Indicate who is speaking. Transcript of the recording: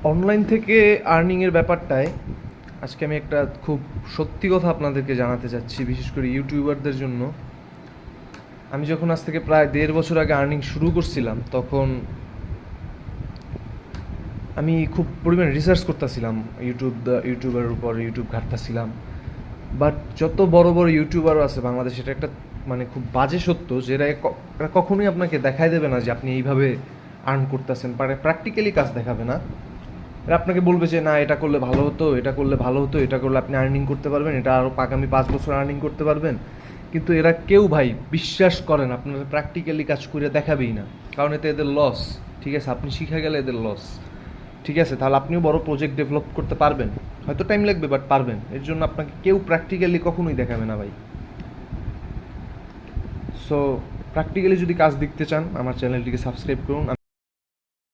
Speaker 1: Online থেকে আর্নিংয়ের ব্যাপারটায় আজকে আমি একটা খুব সত্যি কথা আপনাদেরকে জানাতে চাচ্ছি, বিশেষ করে ইউটিউবারদের জন্য। আমি যখন আজ থেকে প্রায় 1.5 বছর আগে আর্নিং শুরু করছিলাম, তখন আমি খুব পরিমাণে রিসার্চ করতেছিলাম ইউটিউবের উপর, ইউটিউব ঘাঁটতেছিলাম। বাট যত বড় বড় ইউটিউবারও আছে বাংলাদেশে, এটা একটা মানে খুব বাজে সত্য যে এরা কখনোই আপনাকে দেখাই দেবে না যে আপনি এইভাবে আর্ন করতেছেন, প্র্যাকটিক্যালি কাজ দেখাবে না। এরা আপনাকে বলবে যে না, এটা করলে ভালো হতো, এটা করলে ভালো হতো, এটা করলে আপনি আর্নিং করতে পারবেন, এটা আরও আগামী 5 বছর আর্নিং করতে পারবেন। কিন্তু এরা কেউ ভাই বিশ্বাস করেন আপনারা প্র্যাকটিক্যালি কাজ করে দেখাবেই না, কারণ এতে এদের লস। ঠিক আছে, আপনি শিখে গেলে এদের লস। ঠিক আছে, তাহলে আপনিও বড় প্রজেক্ট ডেভেলপ করতে পারবেন, হয়তো টাইম লাগবে বাট পারবেন। এর জন্য আপনাকে কেউ প্র্যাকটিক্যালি কখনোই দেখাবে না ভাই। সো প্র্যাকটিক্যালি যদি কাজ দেখতে চান, আমার চ্যানেলটিকে সাবস্ক্রাইব করুন।